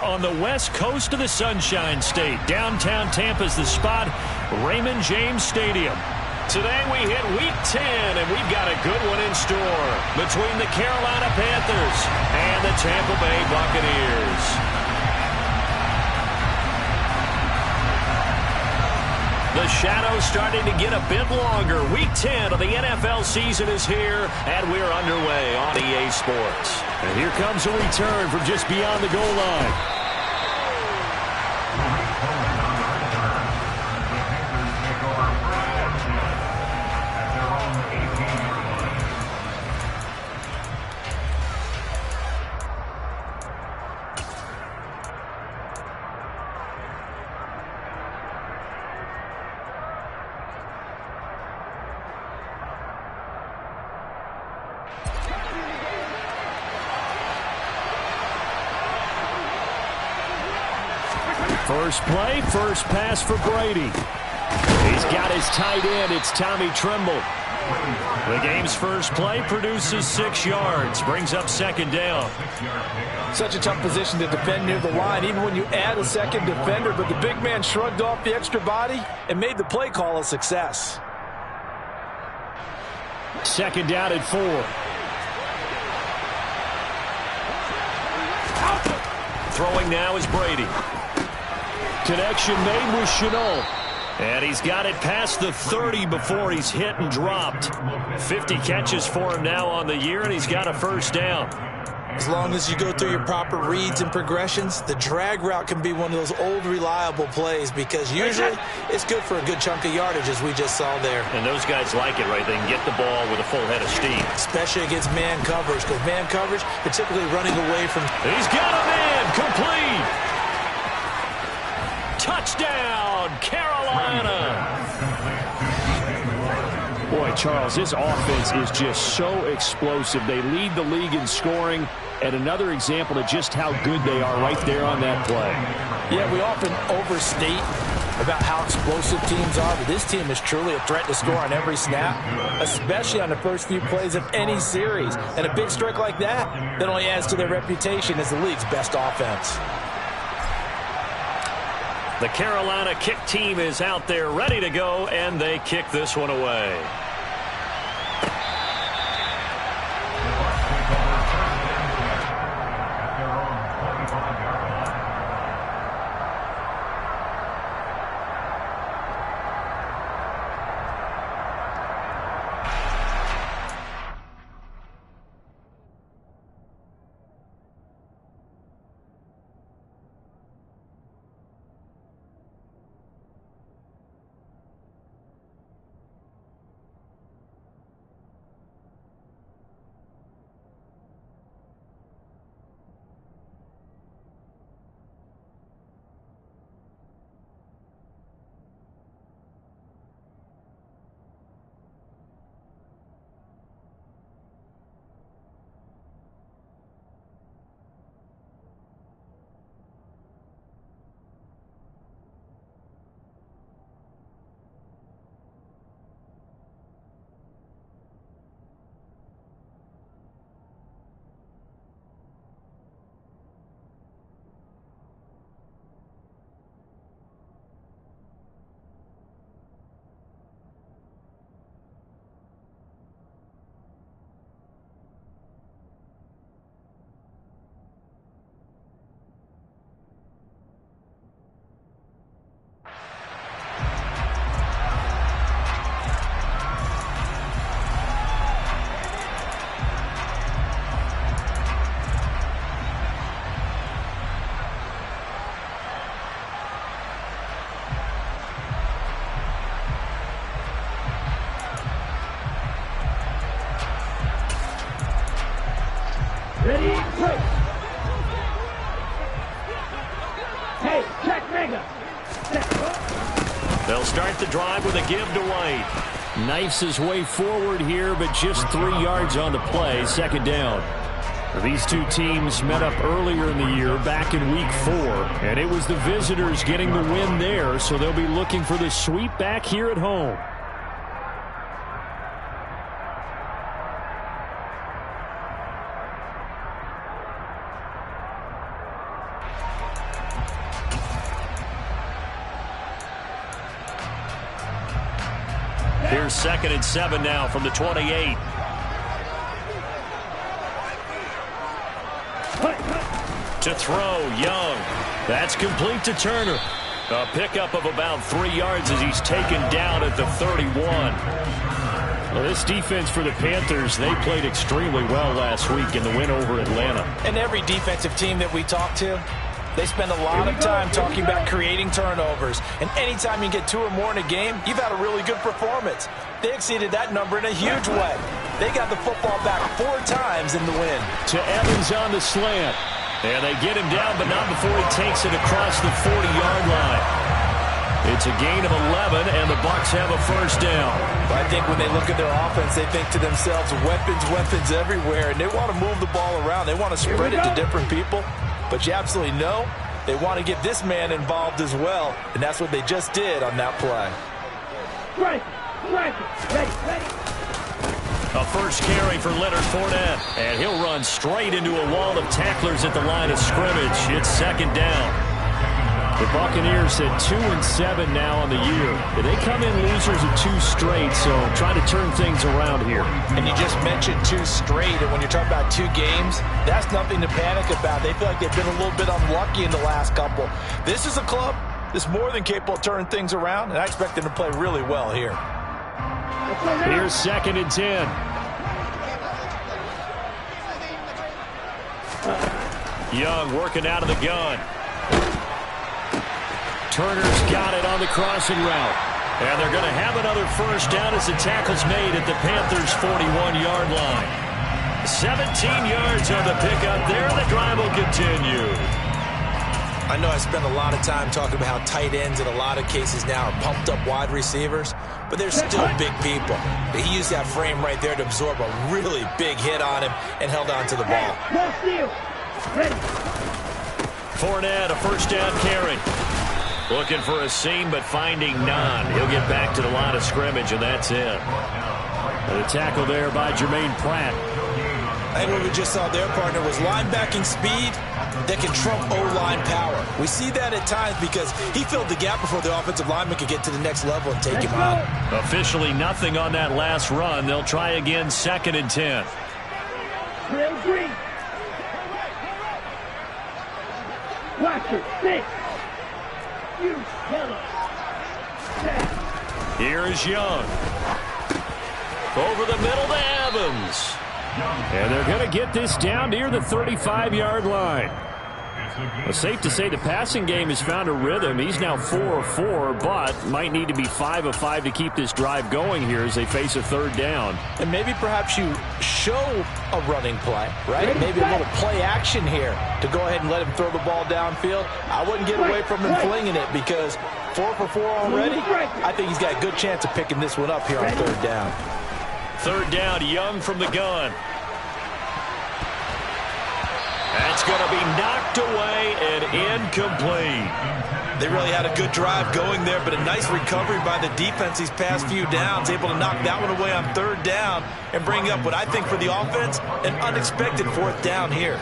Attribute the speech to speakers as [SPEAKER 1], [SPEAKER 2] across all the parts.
[SPEAKER 1] On the west coast of the Sunshine State. Downtown Tampa's the spot, Raymond James Stadium. Today we hit Week 10, and we've got a good one in store between the Carolina Panthers and the Tampa Bay Buccaneers. The shadow's starting to get a bit longer. Week 10 of the NFL season is here, and we're underway on EA Sports. And here comes a return from just beyond the goal line. First play, first pass for Brady. He's got his tight end. It's Tommy Tremble. The game's first play produces 6 yards, brings up second down.
[SPEAKER 2] Such a tough position to defend near the line, even when you add a second defender, but the big man shrugged off the extra body and made the play call a success.
[SPEAKER 1] Second down at 4. Throwing now is Brady. Connection made with Chenault. And he's got it past the 30 before he's hit and dropped. 50 catches for him now on the year, and he's got a first down.
[SPEAKER 2] As long as you go through your proper reads and progressions, the drag route can be one of those old reliable plays because usually it's good for a good chunk of yardage, as we just saw there.
[SPEAKER 1] And those guys like it, right? They can get the ball with a full head of steam.
[SPEAKER 2] Especially against man coverage, because man coverage, they're typically running away from...
[SPEAKER 1] He's got a man complete. Touchdown, Carolina. Boy, Charles, this offense is just so explosive. They lead the league in scoring, and another example of just how good they are right there on that play.
[SPEAKER 2] Yeah, we often overstate about how explosive teams are, but this team is truly a threat to score on every snap, especially on the first few plays of any series. And a big strike like that only adds to their reputation as the league's best offense.
[SPEAKER 1] The Carolina kick team is out there ready to go, and they kick this one away.
[SPEAKER 3] Ready, break. Hey, check mega.
[SPEAKER 1] They'll start the drive with a give to White. Knifes his way forward here, but just 3 yards on the play. Second down. These two teams met up earlier in the year, back in Week 4, and it was the visitors getting the win there, so they'll be looking for the sweep back here at home. Here's 2nd and 7 now from the 28. To throw, Young. That's complete to Turner. A pickup of about 3 yards as he's taken down at the 31. Well, this defense for the Panthers, they played extremely well last week in the win over Atlanta.
[SPEAKER 2] And every defensive team that we talk to, they spend a lot of time talking about creating turnovers. And anytime you get 2 or more in a game, you've had a really good performance. They exceeded that number in a huge way. They got the football back 4 times in the win.
[SPEAKER 1] To Evans on the slant. And they get him down, but not before he takes it across the 40-yard line. It's a gain of 11, and the Bucs have a first down.
[SPEAKER 2] I think when they look at their offense, they think to themselves, weapons everywhere, and they want to move the ball around. They want to spread it to different people, but you absolutely know they want to get this man involved as well, and that's what they just did on that play.
[SPEAKER 3] Ready.
[SPEAKER 1] A first carry for Leonard Fournette, and he'll run straight into a wall of tacklers at the line of scrimmage. It's 2nd down. The Buccaneers at 2-7 now on the year. They come in losers of 2 straight, so trying to turn things around here.
[SPEAKER 2] And you just mentioned 2 straight, and when you're talking about 2 games, that's nothing to panic about. They feel like they've been a little bit unlucky in the last couple. This is a club that's more than capable of turning things around, and I expect them to play really well here.
[SPEAKER 1] Here's 2nd and 10. Young working out of the gun. Turner's got it on the crossing route. And they're going to have another first down as the tackle's made at the Panthers' 41-yard line. 17 yards on the pickup there. The drive will continue.
[SPEAKER 2] I know I spend a lot of time talking about how tight ends in a lot of cases now are pumped up wide receivers, but they're still big people. He used that frame right there to absorb a really big hit on him and held on to the ball.
[SPEAKER 1] Fournette, a first down carry. Looking for a seam, but finding none. He'll get back to the line of scrimmage, and that's it. And the tackle there by Jermaine Pratt.
[SPEAKER 2] I think what we just saw their partner was linebacking speed that can trump O-line power. We see that at times because he filled the gap before the offensive lineman could get to the next level and take him out.
[SPEAKER 1] Officially nothing on that last run. They'll try again, 2nd and 10.
[SPEAKER 3] Green. Watch it. 6. You killer.
[SPEAKER 1] Here is Young. Over the middle to Evans. And they're going to get this down near the 35-yard line. It's safe to say the passing game has found a rhythm. He's now 4 of 4, but might need to be 5 of 5 to keep this drive going here as they face a 3rd down.
[SPEAKER 2] And maybe perhaps you show a running play, right? Maybe a little play action here to go ahead and let him throw the ball downfield. I wouldn't get away from him flinging it because 4 for 4 already. I think he's got a good chance of picking this one up here on 3rd down.
[SPEAKER 1] 3rd down, Young from the gun. That's going to be knocked away and incomplete.
[SPEAKER 2] They really had a good drive going there, but a nice recovery by the defense these past few downs, able to knock that one away on 3rd down and bring up what I think for the offense, an unexpected 4th down here.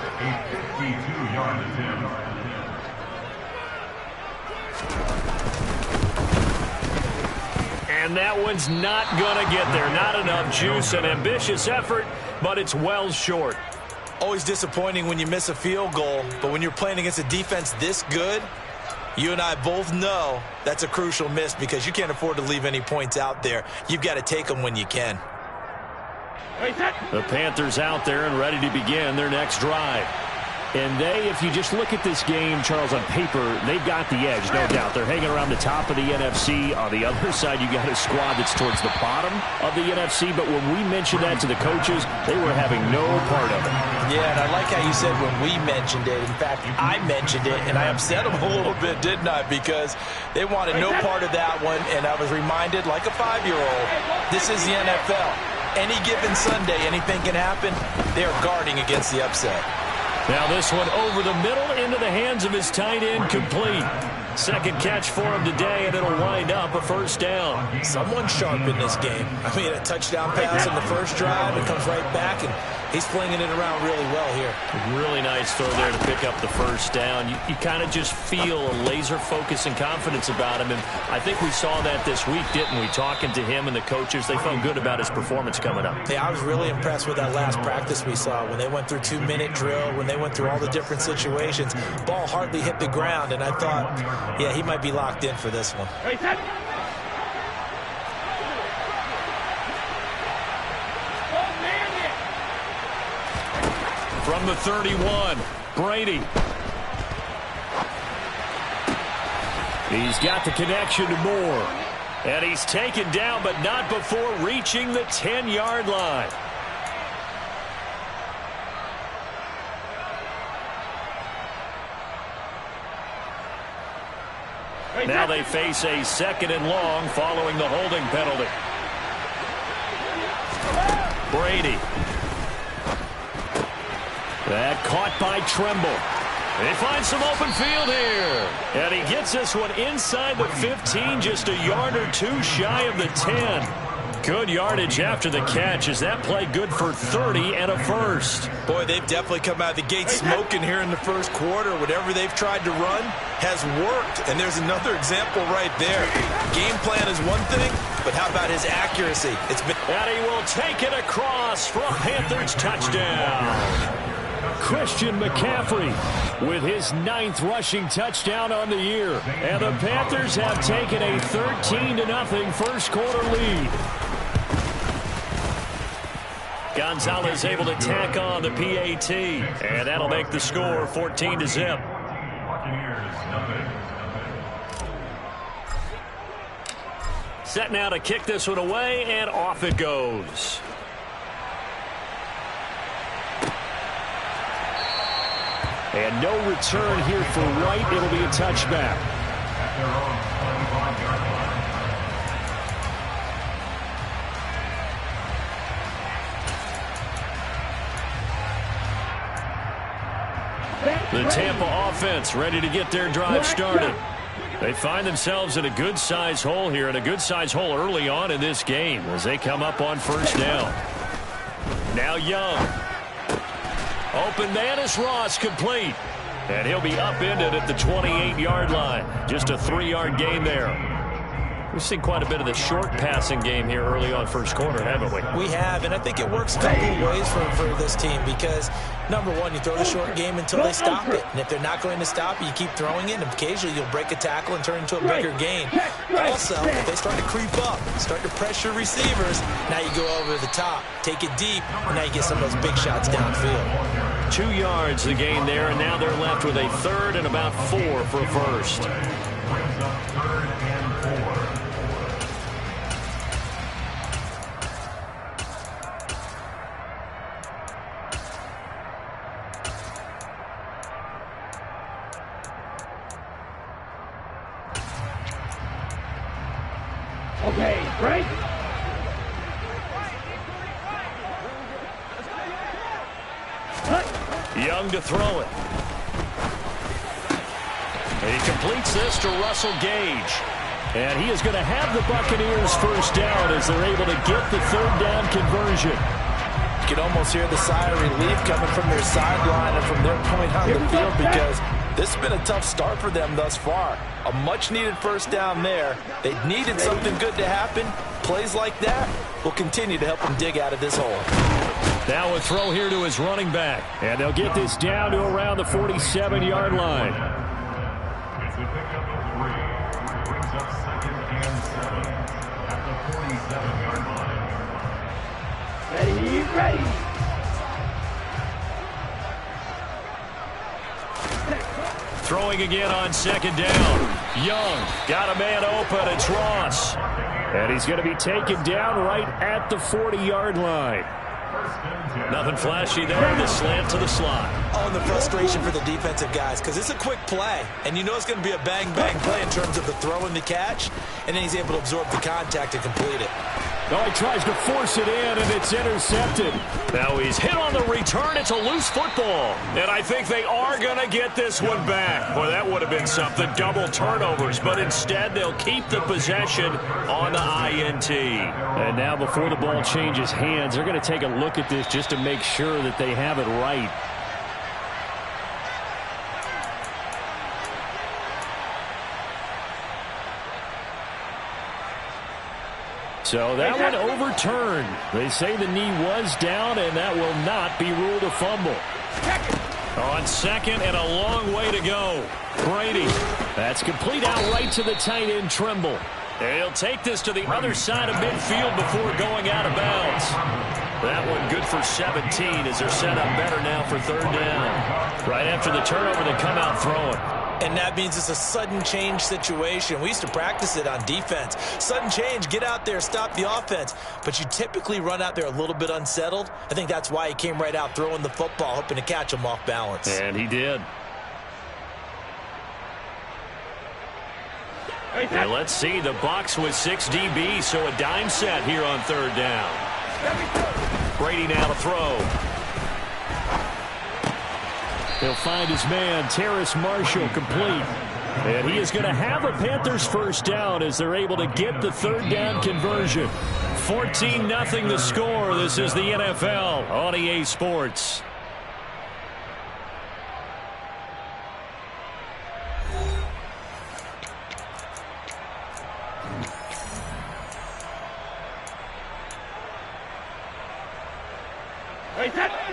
[SPEAKER 1] And that one's not going to get there. Not enough juice. An ambitious effort, but it's well short.
[SPEAKER 2] Always disappointing when you miss a field goal, but when you're playing against a defense this good, you and I both know that's a crucial miss because you can't afford to leave any points out there. You've got to take them when you can.
[SPEAKER 1] The Panthers out there and ready to begin their next drive. And they, if you just look at this game, Charles, on paper, they've got the edge, no doubt. They're hanging around the top of the NFC. On the other side, you got a squad that's towards the bottom of the NFC. But when we mentioned that to the coaches, they were having no part of it.
[SPEAKER 2] Yeah, and I like how you said when we mentioned it. In fact, I mentioned it, and I upset them a little bit, didn't I? Because they wanted no part of that one, and I was reminded, like a 5-year-old, this is the NFL. Any given Sunday, anything can happen. They are guarding against the upset.
[SPEAKER 1] Now this one over the middle into the hands of his tight end, complete. 2nd catch for him today, and it'll wind up a 1st down.
[SPEAKER 2] Someone sharp in this game. I mean, a touchdown pass in the first drive. It comes right back, and He's flinging it around really well here.
[SPEAKER 1] Really nice throw there to pick up the first down. You kind of just feel a laser focus and confidence about him, and I think we saw that this week, didn't we? Talking to him and the coaches, they felt good about his performance coming up.
[SPEAKER 2] Hey, I was really impressed with that last practice we saw when they went through 2-minute drill, when they went through all the different situations. Ball hardly hit the ground, and I thought, yeah, he might be locked in for this one.
[SPEAKER 1] From the 31, Brady. He's got the connection to Moore. And he's taken down, but not before reaching the 10-yard line. Now they face a 2nd and long following the holding penalty. Brady. That caught by Tremble. They find some open field here. And he gets this one inside the 15, just a yard or two shy of the 10. Good yardage after the catch. Is that play good for 30 and a first?
[SPEAKER 2] Boy, they've definitely come out of the gate smoking here in the first quarter. Whatever they've tried to run has worked. And there's another example right there. Game plan is one thing, but how about his accuracy?
[SPEAKER 1] And he will take it across for a Panthers touchdown. Christian McCaffrey with his 9th rushing touchdown on the year. And the Panthers have taken a 13-0 first quarter lead. Gonzalez able to tack on the PAT. And that'll make the score 14-0. Set now to kick this one away, and off it goes. And no return here for Wright. It'll be a touchback. The Tampa offense ready to get their drive started. They find themselves in a good-sized hole here, and a good-sized hole early on in this game as they come up on first down. Now Young. Open man is Ross, complete. And he'll be upended at the 28-yard line. Just a 3-yard gain there. We've seen quite a bit of the short passing game here early on first quarter, haven't we?
[SPEAKER 2] We have, and I think it works a couple of ways for this team because, number one, you throw the short game until they stop it. And if they're not going to stop it, you keep throwing it, and occasionally you'll break a tackle and turn into a bigger gain. Also, if they start to creep up, start to pressure receivers, now you go over the top, take it deep, and now you get some of those big shots downfield.
[SPEAKER 1] 2 yards the gain there, and now they're left with a 3rd and about 4 for a first.
[SPEAKER 3] Okay, break.
[SPEAKER 1] Young to throw it. And he completes this to Russell Gage. And he is going to have the Buccaneers first down as they're able to get the 3rd down conversion.
[SPEAKER 2] You can almost hear the sigh of relief coming from their sideline and from their point on the field because this has been a tough start for them thus far. A much-needed first down there. They needed something good to happen. Plays like that will continue to help them dig out of this hole.
[SPEAKER 1] Now a throw here to his running back. And they'll get this down to around the 47-yard line.
[SPEAKER 4] It's a pickup of 3. Brings up 2nd and 7 at the 47-yard line.
[SPEAKER 3] Ready, ready.
[SPEAKER 1] Throwing again on 2nd down. Young got a man open. It's Ross. And he's going to be taken down right at the 40-yard line. Nothing flashy there. The slant to the slot.
[SPEAKER 2] Oh, and the frustration for the defensive guys because it's a quick play. And you know it's going to be a bang-bang play in terms of the throw and the catch. And then he's able to absorb the contact and complete it.
[SPEAKER 1] Oh, he tries to force it in, and it's intercepted. Now he's hit on the return. It's a loose football. And I think they are going to get this one back. Boy, that would have been something. Double turnovers. But instead, they'll keep the possession on the INT. And now before the ball changes hands, they're going to take a look at this just to make sure that they have it right. So that one overturned. They say the knee was down, and that will not be ruled a fumble. On second and a long way to go. Brady. That's complete out right to the tight end, Trimble. And he'll take this to the other side of midfield before going out of bounds. That one good for 17 as they're set up better now for third down. Right after the turnover, they come out throwing.
[SPEAKER 2] And that means it's a sudden change situation. We used to practice it on defense. Sudden change, get out there, stop the offense. But you typically run out there a little bit unsettled. I think that's why he came right out throwing the football, hoping to catch him off balance.
[SPEAKER 1] And he did. And let's see, the Bucs with 6 DBs, so a dime set here on third down. Brady now to throw. He'll find his man, Terrace Marshall, complete. And he is going to have a Panthers first down as they're able to get the third down conversion. 14-0 the score. This is the NFL on EA Sports.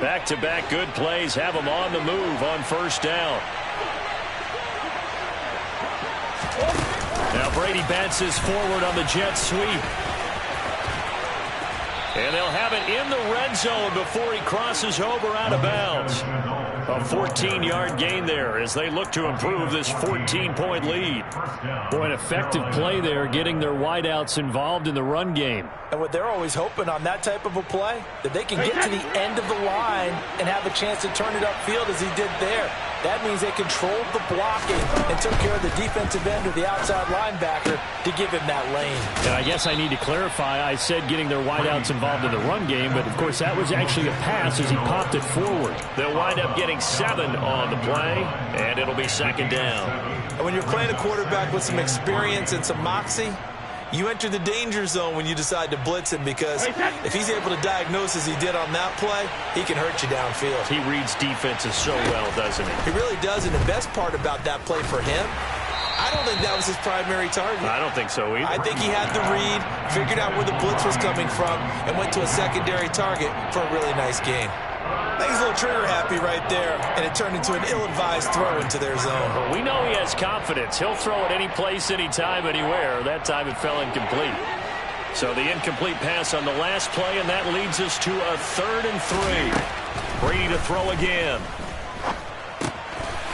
[SPEAKER 1] Back-to-back good plays have them on the move on first down. Now Brady bounces forward on the jet sweep. And they'll have it in the red zone before he crosses over out of bounds. A 14-yard gain there as they look to improve this 14-point lead. Boy, an effective play there, getting their wideouts involved in the run game.
[SPEAKER 2] And what they're always hoping on that type of a play, that they can get to the end of the line and have a chance to turn it upfield as he did there. That means they controlled the blocking and took care of the defensive end or the outside linebacker to give him that lane.
[SPEAKER 1] And I guess I need to clarify, I said getting their wideouts involved in the run game, but of course that was actually a pass as he popped it forward. They'll wind up getting 7 on the play, and it'll be second down.
[SPEAKER 2] And when you're playing a quarterback with some experience and some moxie, you enter the danger zone when you decide to blitz him, because if he's able to diagnose as he did on that play, he can hurt you downfield.
[SPEAKER 1] He reads defenses so well, doesn't he?
[SPEAKER 2] He really does, and the best part about that play for him, I don't think that was his primary target.
[SPEAKER 1] I don't think so either.
[SPEAKER 2] I think he had the read, figured out where the blitz was coming from, and went to a secondary target for a really nice gain. I think he's a little trigger happy right there, and it turned into an ill-advised throw into their zone.
[SPEAKER 1] Well, we know he has confidence. He'll throw it any place, anytime, anywhere. That time it fell incomplete. So the incomplete pass on the last play, and that leads us to a 3rd and 3. Brady to throw again.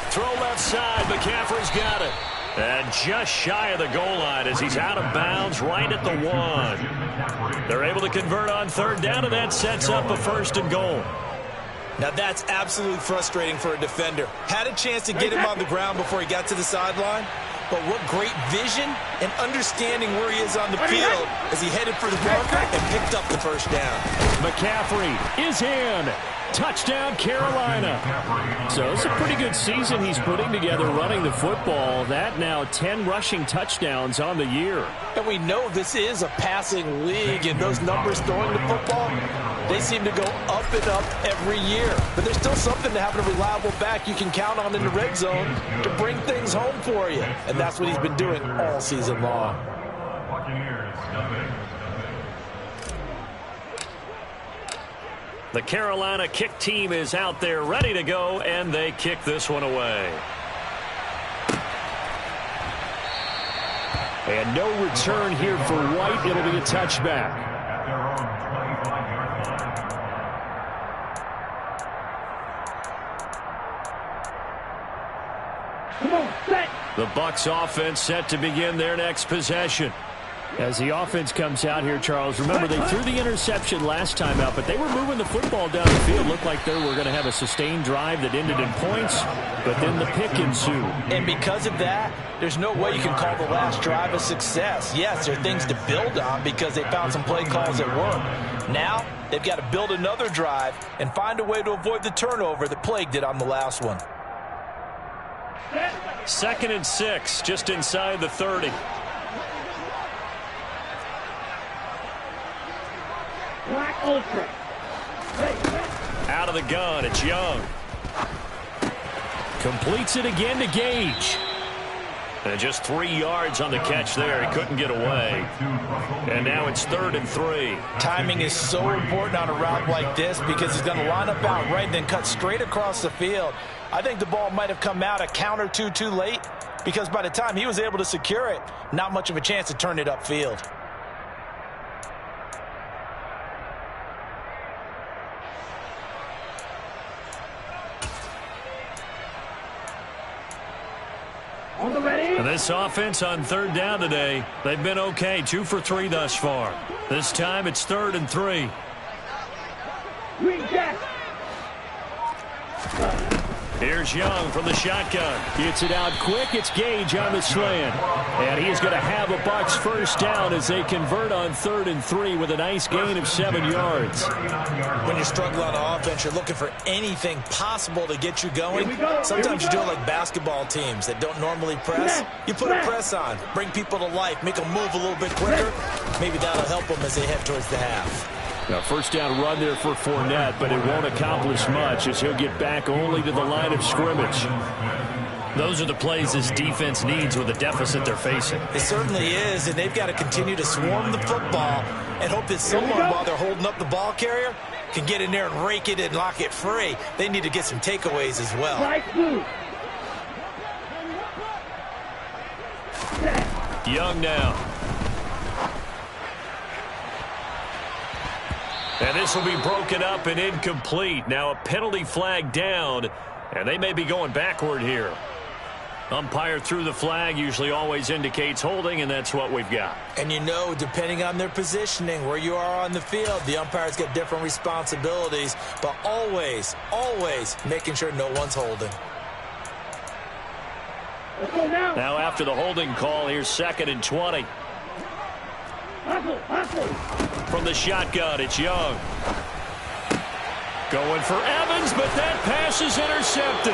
[SPEAKER 1] Throw left side. McCaffrey's got it. And just shy of the goal line as he's out of bounds right at the 1. They're able to convert on third down, and that sets up a 1st and goal.
[SPEAKER 2] Now that's absolutely frustrating for a defender. Had a chance to get him on the ground before he got to the sideline, but what great vision and understanding where he is on the field as he headed for the marker and picked up the first down.
[SPEAKER 1] McCaffrey is in. Touchdown, Carolina. So it's a pretty good season he's putting together running the football. That now 10 rushing touchdowns on the year.
[SPEAKER 2] And we know this is a passing league, and those numbers throwing the football, they seem to go up and up every year. But there's still something to having a reliable back you can count on in the red zone to bring things home for you. And that's what he's been doing all season long.
[SPEAKER 1] The Carolina kick team is out there ready to go, and they kick this one away. And no return here for White. It'll be a touchback.
[SPEAKER 3] Come on, set.
[SPEAKER 1] The Bucs offense set to begin their next possession. As the offense comes out here, Charles, remember they threw the interception last time out, but they were moving the football down the field. Looked like they were going to have a sustained drive that ended in points, but then the pick ensued.
[SPEAKER 2] And because of that, there's no way you can call the last drive a success. Yes, there are things to build on because they found some play calls that work. Now, they've got to build another drive and find a way to avoid the turnover that plagued it on the last one.
[SPEAKER 1] 2nd and 6, just inside the 30.
[SPEAKER 3] Black Ultra.
[SPEAKER 1] Out of the gun, it's Young. Completes it again to Gage. And just 3 yards on the catch there. He couldn't get away. And now it's 3rd and 3.
[SPEAKER 2] Timing is so important on a route like this because he's going to line up out right and then cut straight across the field. I think the ball might have come out a count or two too late because by the time he was able to secure it, not much of a chance to turn it upfield.
[SPEAKER 1] And this offense on 3rd down today, they've been okay. 2 for 3 thus far. This time it's 3rd and 3.
[SPEAKER 3] Green Jack.
[SPEAKER 1] Here's Young from the shotgun. Gets it out quick. It's Gage on the slant. And he's going to have a Bucs first down as they convert on 3rd and 3 with a nice gain of 7 yards.
[SPEAKER 2] When you struggle on offense, you're looking for anything possible to get you going. Sometimes you do it like basketball teams that don't normally press. You put a press on, bring people to life, make them move a little bit quicker. Maybe that'll help them as they head towards the half.
[SPEAKER 1] Now, first down run there for Fournette, but it won't accomplish much as he'll get back only to the line of scrimmage. Those are the plays this defense needs with the deficit they're facing.
[SPEAKER 2] It certainly is, and they've got to continue to swarm the football and hope that someone, while they're holding up the ball carrier, can get in there and rake it and lock it free. They need to get some takeaways as well.
[SPEAKER 1] Young now. And this will be broken up and incomplete. Now a penalty flag down, and they may be going backward here. Umpire threw the flag, usually always indicates holding, and that's what we've got.
[SPEAKER 2] And you know, depending on their positioning, where you are on the field, the umpires get different responsibilities, but always, always making sure no one's holding.
[SPEAKER 1] Now after the holding call, here's 2nd and 20. From the shotgun, it's Young. Going for Evans, but that pass is intercepted.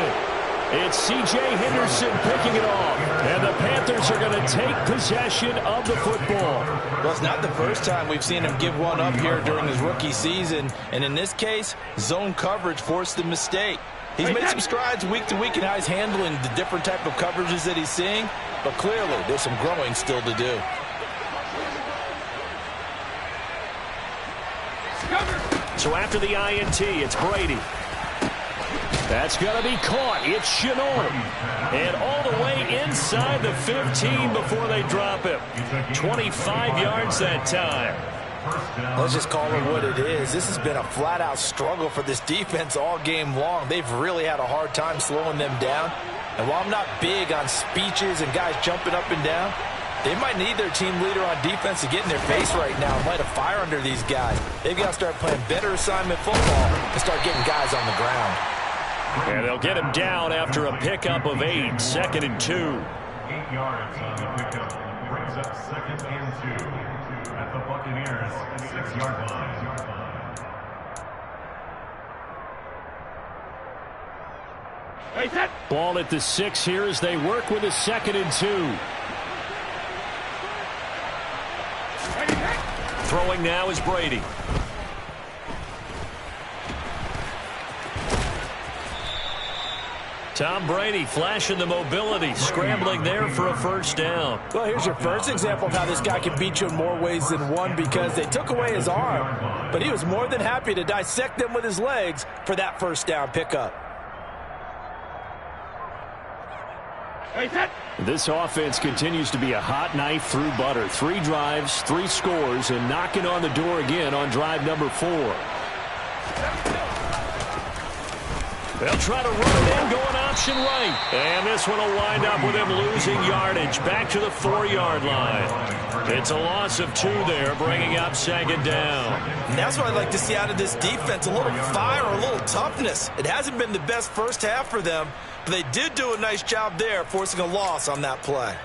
[SPEAKER 1] It's C.J. Henderson picking it off. And the Panthers are going to take possession of the football.
[SPEAKER 2] Well, it's not the first time we've seen him give one up here during his rookie season. And in this case, zone coverage forced the mistake. He's made some strides week to week in how he's handling the different type of coverages that he's seeing. But clearly, there's some growing still to do.
[SPEAKER 1] So after the INT, it's Brady. That's going to be caught. It's Chenot. And all the way inside the 15 before they drop him. 25 yards that time.
[SPEAKER 2] Let's just call it what it is. This has been a flat-out struggle for this defense all game long. They've really had a hard time slowing them down. And while I'm not big on speeches and guys jumping up and down, they might need their team leader on defense to get in their face right now and light a fire under these guys. They've got to start playing better assignment football and start getting guys on the ground.
[SPEAKER 1] And they'll get him down after a pickup of 8. 2nd and 2.
[SPEAKER 4] 8 yards on the pickup. Brings up 2nd and 2 at the Buccaneers' 6-yard line.
[SPEAKER 1] Ball at the 6 here as they work with a 2nd and 2. Throwing now is Brady. Tom Brady flashing the mobility, scrambling there for a first down.
[SPEAKER 2] Well, here's your first example of how this guy can beat you in more ways than one because they took away his arm, but he was more than happy to dissect them with his legs for that first down pickup.
[SPEAKER 1] This offense continues to be a hot knife through butter. 3 drives, 3 scores, and knocking on the door again on drive number 4. They'll try to run it in, going option right. And this one will wind up with him losing yardage back to the 4-yard line. It's a loss of 2 there, bringing up 2nd down.
[SPEAKER 2] And that's what I'd like to see out of this defense, a little fire, a little toughness. It hasn't been the best first half for them, but they did do a nice job there, forcing a loss on that play.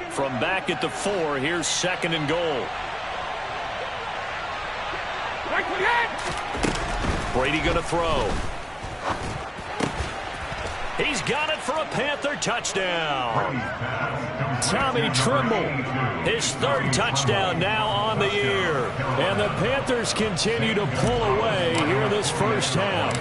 [SPEAKER 1] From back at the 4, here's 2nd and goal. Brady going to throw. He's got it for a Panther touchdown. Tommy Trimble, his 3rd touchdown now on the year. And the Panthers continue to pull away here this first half.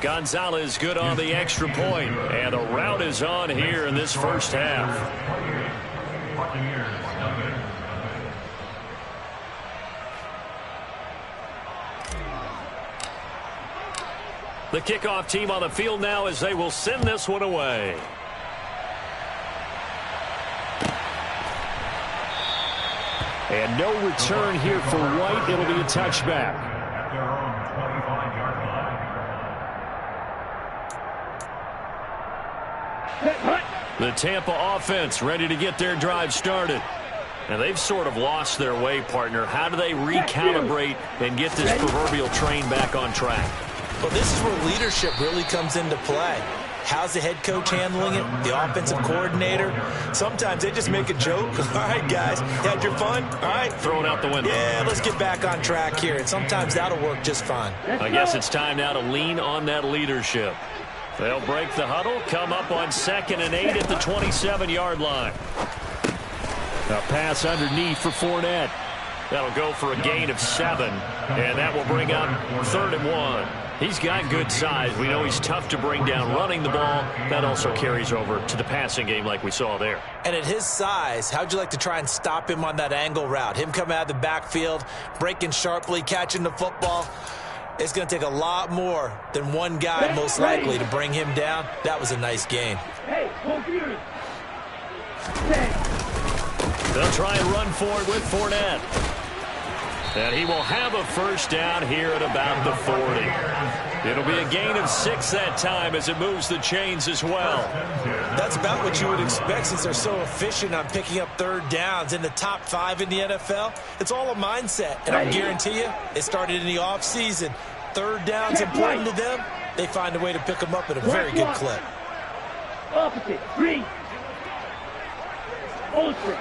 [SPEAKER 1] Gonzalez good on the extra point. And the route is on here in this first half. The kickoff team on the field now as they will send this one away. And no return here for White. It'll be a touchback. The Tampa offense ready to get their drive started. And they've sort of lost their way, partner. How do they recalibrate and get this proverbial train back on track?
[SPEAKER 2] Well, this is where leadership really comes into play. How's the head coach handling it? The offensive coordinator? Sometimes they just make a joke. All right, guys, you had your fun? All right.
[SPEAKER 1] Throw it out the window.
[SPEAKER 2] Yeah, let's get back on track here. And sometimes that'll work just fine.
[SPEAKER 1] I guess it's time now to lean on that leadership. They'll break the huddle, come up on 2nd and 8 at the 27-yard line. A pass underneath for Fournette. That'll go for a gain of 7, and that will bring up 3rd and 1. He's got good size. We know he's tough to bring down running the ball. That also carries over to the passing game like we saw there.
[SPEAKER 2] And at his size, how'd you like to try and stop him on that angle route? Him coming out of the backfield, breaking sharply, catching the football. It's going to take a lot more than one guy, most likely, to bring him down. That was a nice gain.
[SPEAKER 1] They'll try and run forward with Fournette. And he will have a first down here at about the 40. It'll be a gain of 6 that time as it moves the chains as well.
[SPEAKER 2] That's about what you would expect since they're so efficient on picking up 3rd downs in the top 5 in the NFL. It's all a mindset, and I guarantee you it started in the offseason. 3rd down's important to them. They find a way to pick them up at a very good clip.
[SPEAKER 3] Opposite, green. Ultra.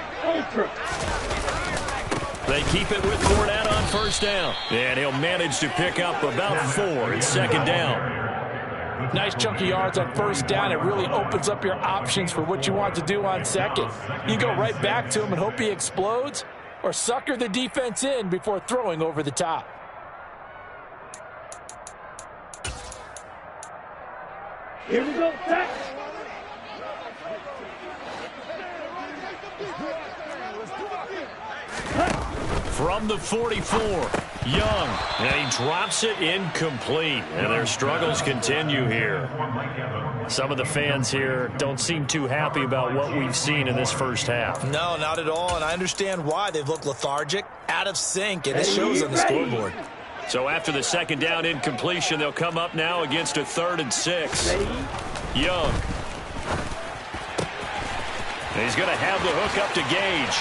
[SPEAKER 1] They keep it with Fournette on first down. And he'll manage to pick up about 4 in 2nd down.
[SPEAKER 2] Nice chunk of yards on first down. It really opens up your options for what you want to do on 2nd. You go right back to him and hope he explodes, or sucker the defense in before throwing over the top.
[SPEAKER 3] Here we go, set.
[SPEAKER 1] From the 44, Young, and he drops it incomplete. And their struggles continue here. Some of the fans here don't seem too happy about what we've seen in this first half.
[SPEAKER 2] No, not at all, and I understand why. They've looked lethargic, out of sync, and it shows on the scoreboard.
[SPEAKER 1] So after the 2nd down incompletion, they'll come up now against a 3rd and 6. Young. And he's going to have the hook up to Gage.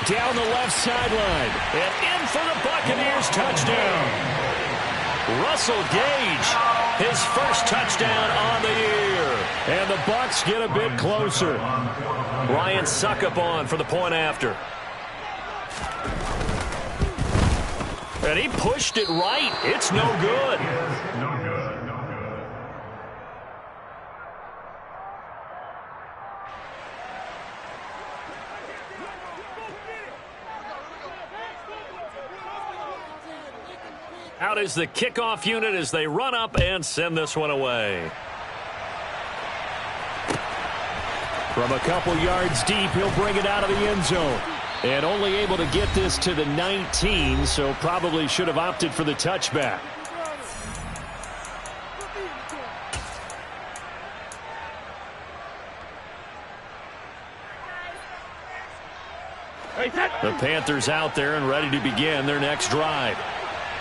[SPEAKER 1] Down the left sideline. And in for the Buccaneers touchdown. Russell Gage, his first touchdown on the year. And the Bucs get a bit closer. Ryan Suckup on for the point after. And he pushed it right. It's no good. Out is the kickoff unit as they run up and send this one away. From a couple yards deep, he'll bring it out of the end zone. And only able to get this to the 19, so probably should have opted for the touchback. Panthers out there and ready to begin their next drive.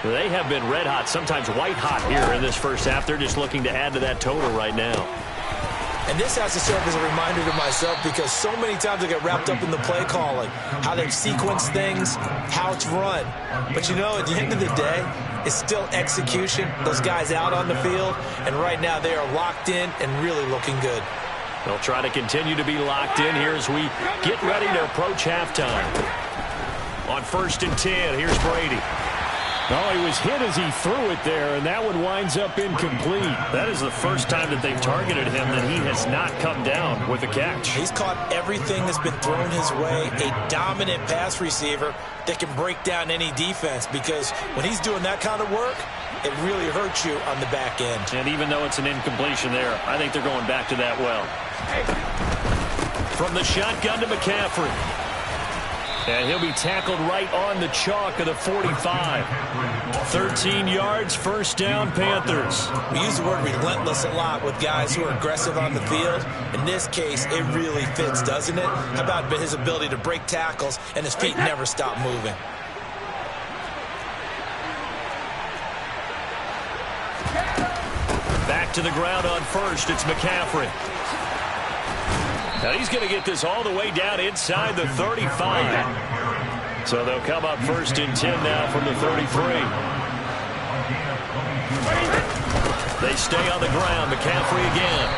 [SPEAKER 1] They have been red hot, sometimes white hot here in this first half. They're just looking to add to that total right now.
[SPEAKER 2] And this has to serve as a reminder to myself because so many times I get wrapped up in the play calling, how they've sequenced things, how it's run. But you know, at the end of the day, it's still execution. Those guys out on the field, and right now they are locked in and really looking good.
[SPEAKER 1] They'll try to continue to be locked in here as we get ready to approach halftime. On 1st and 10, here's Brady.
[SPEAKER 5] Oh, he was hit as he threw it there, and that one winds up incomplete.
[SPEAKER 1] That is the first time that they've targeted him that he has not come down with a catch.
[SPEAKER 2] He's caught everything that's been thrown his way, a dominant pass receiver that can break down any defense, because when he's doing that kind of work, it really hurts you on the back end.
[SPEAKER 1] And even though it's an incompletion there, I think they're going back to that well. From the shotgun to McCaffrey. And he'll be tackled right on the chalk of the 45. 13 yards, first down, Panthers.
[SPEAKER 2] We use the word relentless a lot with guys who are aggressive on the field. In this case, it really fits, doesn't it? How about his ability to break tackles and his feet never stop moving?
[SPEAKER 1] Back to the ground on 1st, it's McCaffrey. Now he's going to get this all the way down inside the 35. So they'll come up 1st and 10 now from the 33. They stay on the ground. McCaffrey again.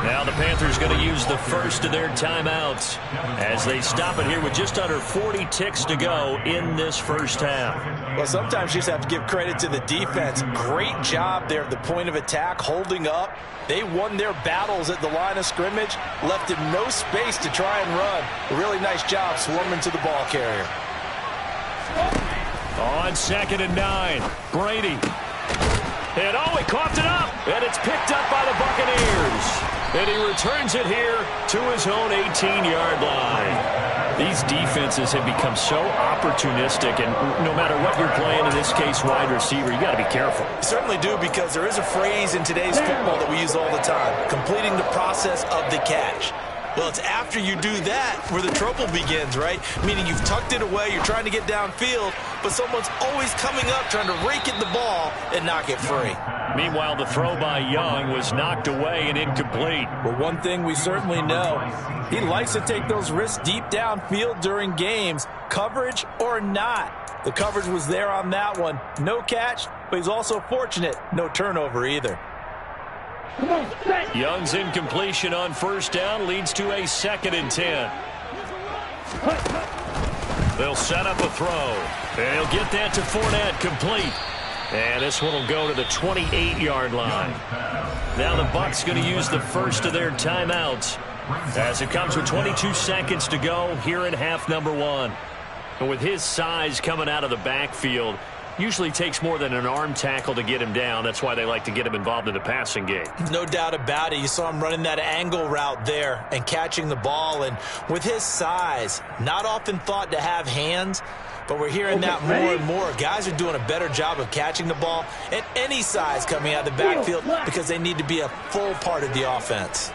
[SPEAKER 1] Now the Panthers going to use the first of their timeouts as they stop it here with just under 40 ticks to go in this first half.
[SPEAKER 2] Well, sometimes you just have to give credit to the defense. Great job there at the point of attack, holding up. They won their battles at the line of scrimmage, left him no space to try and run. A really nice job swarming to the ball carrier.
[SPEAKER 1] On 2nd and 9, Brady. And he coughed it up, and it's picked up by the Buccaneers. And he returns it here to his own 18-yard line. These defenses have become so opportunistic, and no matter what you're playing, in this case, wide receiver, you got to be careful.
[SPEAKER 2] You certainly do, because there is a phrase in today's football that we use all the time, completing the process of the catch. Well, it's after you do that where the trouble begins, right? Meaning you've tucked it away, you're trying to get downfield, but someone's always coming up trying to rake at the ball and knock it free.
[SPEAKER 1] Meanwhile, the throw by Young was knocked away and incomplete.
[SPEAKER 2] Well, one thing we certainly know, he likes to take those risks deep downfield during games, coverage or not. The coverage was there on that one. No catch, but he's also fortunate. No turnover either.
[SPEAKER 1] Young's incompletion on 1st down leads to a 2nd and 10. They'll set up a throw. And he'll get that to Fournette, complete. And this one will go to the 28-yard line. Now the Bucs going to use the first of their timeouts as it comes with 22 seconds to go here in half number 1. And with his size coming out of the backfield, usually takes more than an arm tackle to get him down. That's why they like to get him involved in the passing game.
[SPEAKER 2] No doubt about it. You saw him running that angle route there and catching the ball. And with his size, not often thought to have hands, but we're hearing that more and more. Guys are doing a better job of catching the ball at any size coming out of the backfield because they need to be a full part of the offense.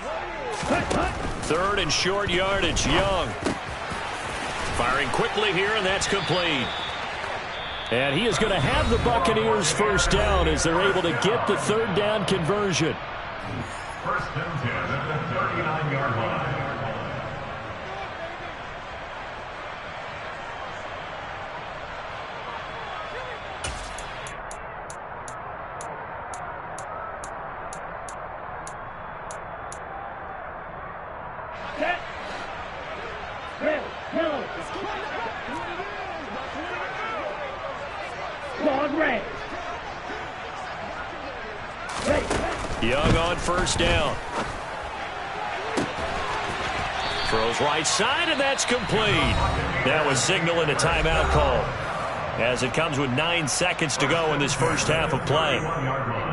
[SPEAKER 1] 3rd and short yardage, Young. Firing quickly here, and that's complete. And he is going to have the Buccaneers first down as they're able to get the 3rd down conversion.
[SPEAKER 4] 1st and 10 at the 39-yard line.
[SPEAKER 3] Set. Red. Yellow. Squad red.
[SPEAKER 1] Young on 1st down. Throws right side, and that's complete. That was signaling a timeout call as it comes with 9 seconds to go in this first half of play.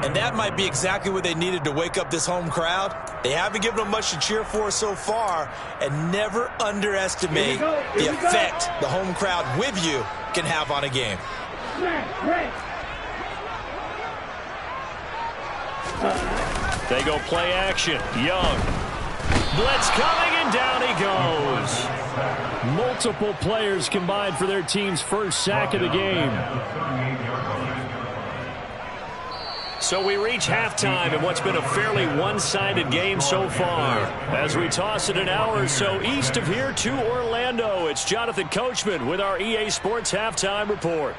[SPEAKER 2] And that might be exactly what they needed to wake up this home crowd. They haven't given them much to cheer for so far, and never underestimate the effect the home crowd with you can have on a game.
[SPEAKER 1] They go play action. Young. Blitz coming, and down he goes. Multiple players combined for their team's first sack of the game. So we reach halftime in what's been a fairly one-sided game so far. As we toss it an hour or so east of here to Orlando, it's Jonathan Coachman with our EA Sports Halftime Report.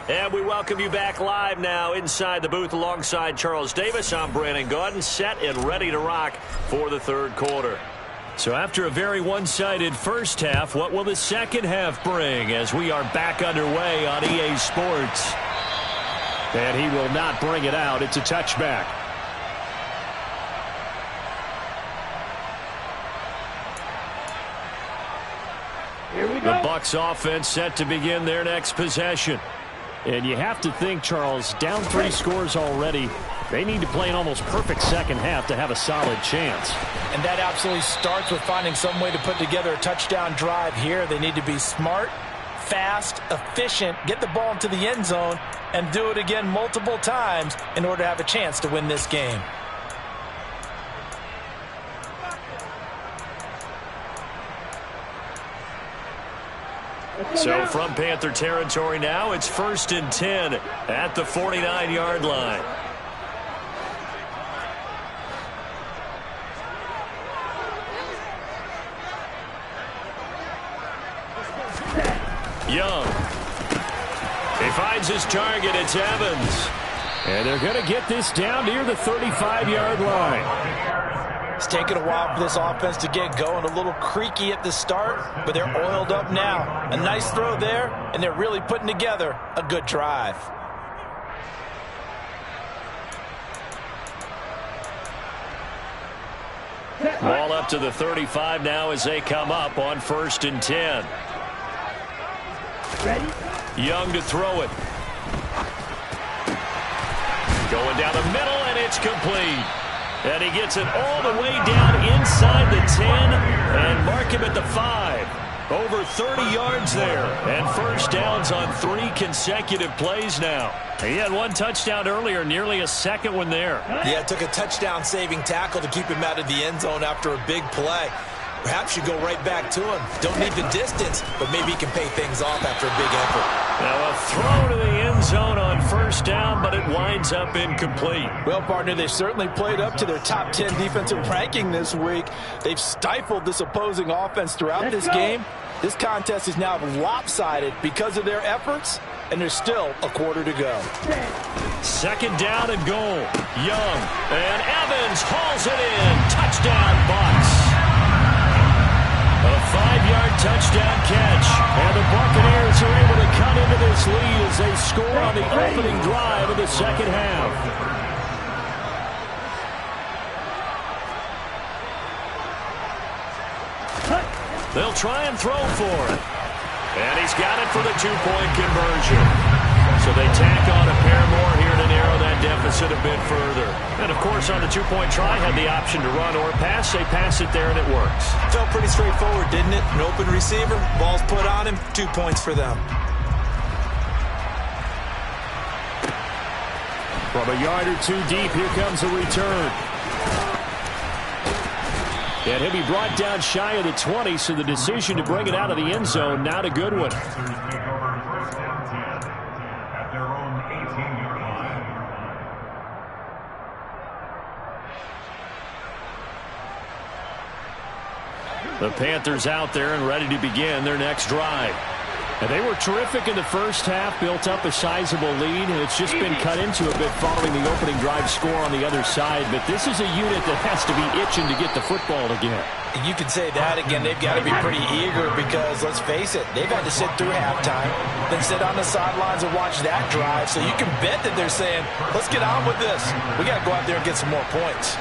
[SPEAKER 1] And we welcome you back live now inside the booth alongside Charles Davis. I'm Brandon Gaudin, set and ready to rock for the third quarter. So after a very one-sided first half, what will the second half bring as we are back underway on EA Sports? And he will not bring it out. It's a touchback.
[SPEAKER 3] Here we
[SPEAKER 1] The
[SPEAKER 3] go.
[SPEAKER 1] Bucs offense set to begin their next possession. And you have to think, Charles, down 3 scores already. They need to play an almost perfect second half to have a solid chance.
[SPEAKER 2] And that absolutely starts with finding some way to put together a touchdown drive here. They need to be smart, fast, efficient, get the ball into the end zone, and do it again multiple times in order to have a chance to win this game.
[SPEAKER 1] So from Panther territory now, it's 1st and 10 at the 49-yard line. Young. He finds his target. It's Evans. And they're going to get this down near the 35-yard line.
[SPEAKER 2] It's taken a while for this offense to get going. A little creaky at the start, but they're oiled up now. A nice throw there, and they're really putting together a good drive.
[SPEAKER 1] Ball up to the 35 now as they come up on 1st and 10.
[SPEAKER 3] Ready?
[SPEAKER 1] Young to throw it. Going down the middle, and it's complete. And he gets it all the way down inside the 10 and mark him at the 5. Over 30 yards there. And first downs on 3 consecutive plays now. He had 1 touchdown earlier, nearly a second one there.
[SPEAKER 2] Yeah, it took a touchdown-saving tackle to keep him out of the end zone after a big play. Perhaps you go right back to him. Don't need the distance, but maybe he can pay things off after a big effort.
[SPEAKER 1] Now a throw to the end zone on first down, but it winds up incomplete.
[SPEAKER 2] Well, partner, they've certainly played up to their top 10 defensive ranking this week. They've stifled this opposing offense throughout this game. This contest is now lopsided because of their efforts, and there's still a quarter to go.
[SPEAKER 1] 2nd down and goal. Young, and Evans hauls it in. Touchdown, Bucs. A 5-yard touchdown catch. And the Buccaneers are able to cut into this lead as they score on the opening drive of the second half. They'll try and throw for it. And he's got it for the 2-point conversion. So they tack on a pair more here to narrow that deficit a bit further. And, of course, on the 2-point try, had the option to run or pass. They pass it there, and it works.
[SPEAKER 2] Felt pretty straightforward, didn't it? An open receiver, ball's put on him, 2 points for them.
[SPEAKER 1] From a yard or 2 deep, here comes a return. And he'll be brought down shy of the 20, so the decision to bring it out of the end zone, not a good one. The Panthers out there and ready to begin their next drive. And they were terrific in the first half, built up a sizable lead, and it's just been cut into a bit following the opening drive score on the other side. But this is a unit that has to be itching to get the football again.
[SPEAKER 2] You could say that again. They've got to be pretty eager because, let's face it, they've had to sit through halftime, then sit on the sidelines and watch that drive. So you can bet that they're saying, let's get on with this. We got to go out there and get some more points.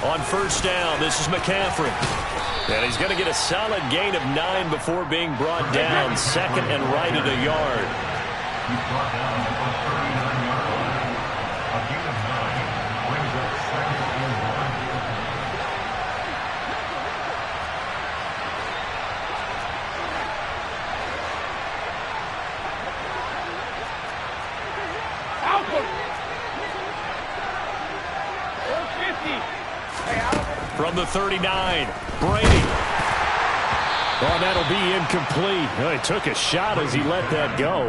[SPEAKER 1] On first down, this is McCaffrey. And he's going to get a solid gain of 9 before being brought down. 2nd and right at a yard.
[SPEAKER 4] He's brought down at the 39-yard line. A gain of 9 brings up 2nd and 1.
[SPEAKER 1] From the 39, Brady. Oh, that'll be incomplete. Oh, he took a shot as he let that go.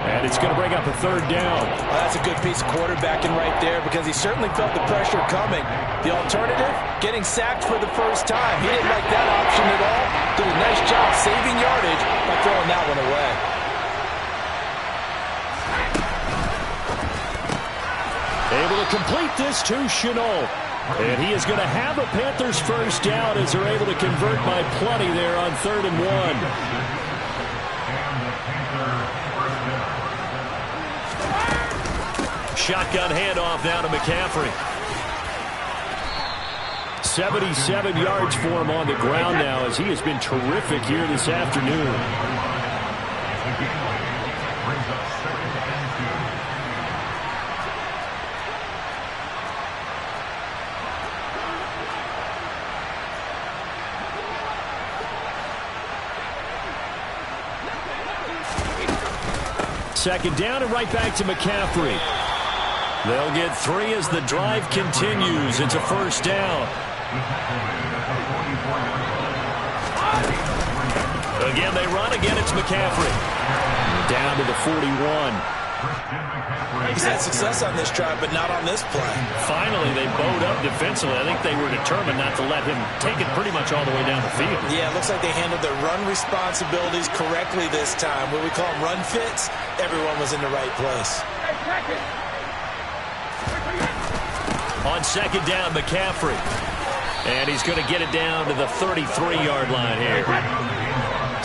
[SPEAKER 1] And it's going to bring up a 3rd down.
[SPEAKER 2] Well, that's a good piece of quarterbacking right there because he certainly felt the pressure coming. The alternative, getting sacked for the first time. He didn't like that option at all. Did a nice job saving yardage by throwing that one away.
[SPEAKER 1] Able to complete this to Chenault. And he is going to have a Panthers first down as they're able to convert by plenty there on 3rd and 1. Shotgun handoff now to McCaffrey. 77 yards for him on the ground now as he has been terrific here this afternoon. Second down and right back to McCaffrey. They'll get 3 as the drive continues. It's a first down. Again, they run. Again, it's McCaffrey. Down to the 41.
[SPEAKER 2] He's had success on this drive, but not on this play.
[SPEAKER 1] Finally, they bowed up defensively. I think they were determined not to let him take it pretty much all the way down the field.
[SPEAKER 2] Yeah, it looks like they handled their run responsibilities correctly this time. What we call them run fits, everyone was in the right place.
[SPEAKER 1] On second down, McCaffrey. And he's going to get it down to the 33-yard line here.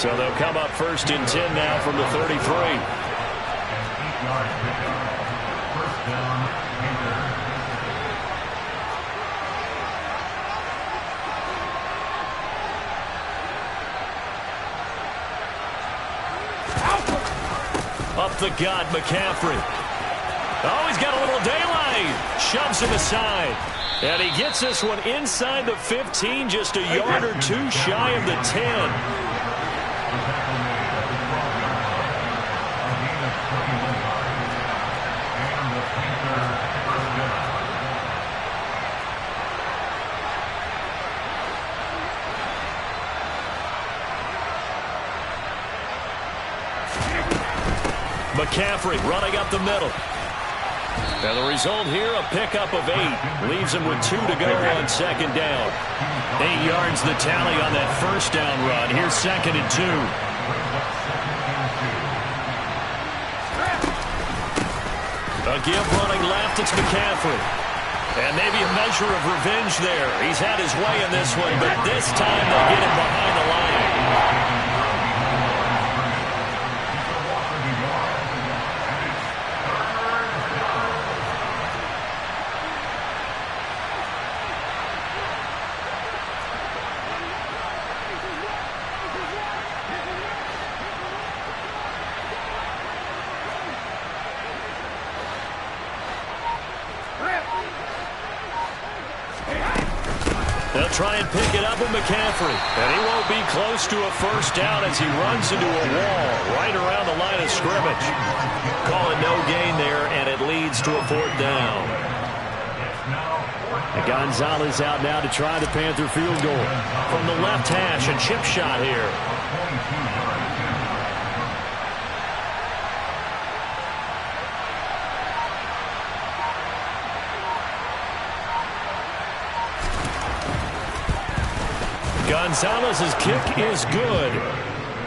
[SPEAKER 1] So they'll come up 1st and 10 now from the 33. Up the gut, McCaffrey. Oh, he's got a little daylight. Shoves him aside. And he gets this one inside the 15, just a yard or 2 shy of the 10. McCaffrey running up the middle. And the result here, a pickup of 8. Leaves him with 2 to go on second down. 8 yards the tally on that first down run. Here's 2nd and 2. A give running left, it's McCaffrey. And maybe a measure of revenge there. He's had his way in this one, but this time they get him behind the line. They'll try and pick it up with McCaffrey. And he won't be close to a first down as he runs into a wall right around the line of scrimmage. Call it no gain there, and it leads to a 4th down. And Gonzalez out now to try the Panther field goal. From the left hash, a chip shot here. Gonzalez's kick is good.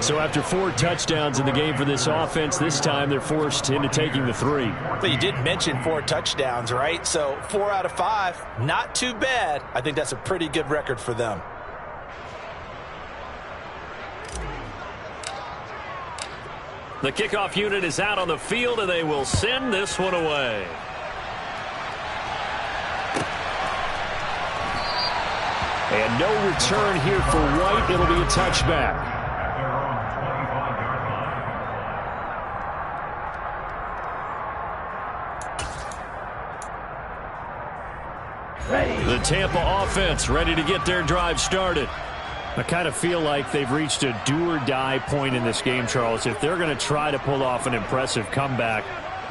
[SPEAKER 1] So after 4 touchdowns in the game for this offense, this time they're forced into taking the 3.
[SPEAKER 2] But you did mention 4 touchdowns, right? So 4 out of 5, not too bad. I think that's a pretty good record for them.
[SPEAKER 1] The kickoff unit is out on the field, and they will send this one away. And no return here for White. It'll be a touchback. Tampa offense ready to get their drive started. I kind of feel like they've reached a do-or-die point in this game, Charles. If they're going to try to pull off an impressive comeback,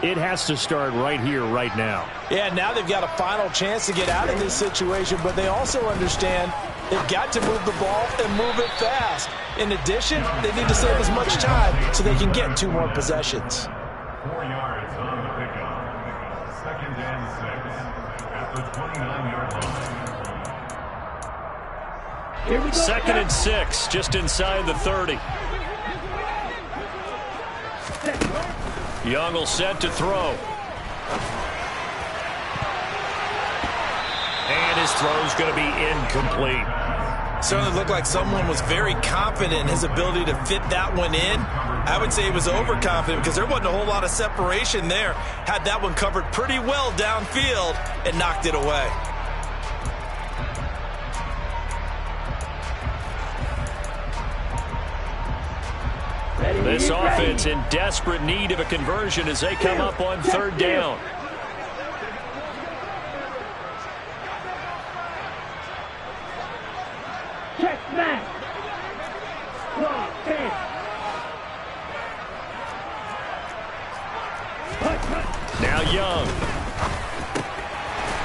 [SPEAKER 1] it has to start right here, right now.
[SPEAKER 2] Yeah, now they've got a final chance to get out of this situation, but they also understand they've got to move the ball and move it fast. In addition, they need to save as much time so they can get 2 more possessions.
[SPEAKER 4] 4 yards on the pickup. 2nd and 6 at the 29-yard line.
[SPEAKER 1] 2nd and 6, just inside the 30. Young will set to throw. And his throw's going to be incomplete.
[SPEAKER 2] Certainly looked like someone was very confident in his ability to fit that one in. I would say he was overconfident because there wasn't a whole lot of separation there. Had that one covered pretty well downfield and knocked it away.
[SPEAKER 1] This offense in desperate need of a conversion as they come up on 3rd down. Now Young.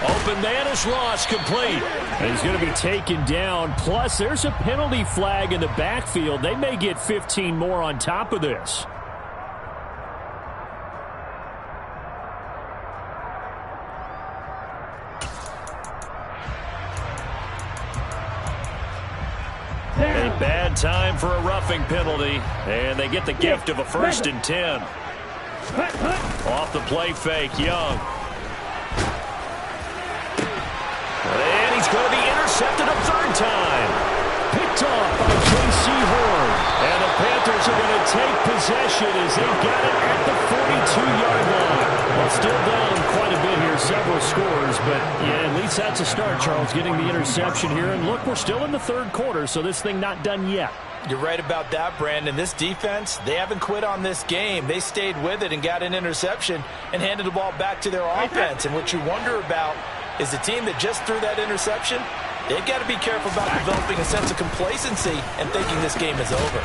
[SPEAKER 1] Open man is lost, complete. And he's going to be taken down. Plus, there's a penalty flag in the backfield. They may get 15 more on top of this. A bad time for a roughing penalty. And they get the gift of a 1st and 10. Off the play fake, Young. And he's going to be intercepted a 3rd time. Picked off by J.C. Horn. And the Panthers are going to take possession as they've got it at the 42-yard line. Well, still down quite a bit here, several scores. But, yeah, at least that's a start, Charles, getting the interception here. And, look, we're still in the 3rd quarter, so this thing not done yet.
[SPEAKER 2] You're right about that, Brandon. This defense, they haven't quit on this game. They stayed with it and got an interception and handed the ball back to their offense. And what you wonder about is the team that just threw that interception, they've got to be careful about developing a sense of complacency and thinking this game is over.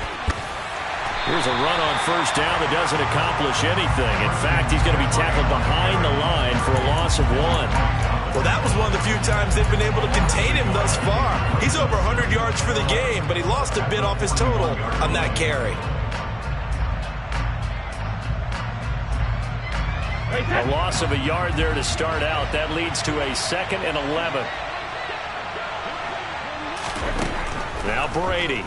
[SPEAKER 1] Here's a run on 1st down that doesn't accomplish anything. In fact, he's going to be tackled behind the line for a loss of 1.
[SPEAKER 2] Well, that was one of the few times they've been able to contain him thus far. He's over 100 yards for the game, but he lost a bit off his total on that carry.
[SPEAKER 1] A loss of a yard there to start out. That leads to a 2nd and 11. Now Brady.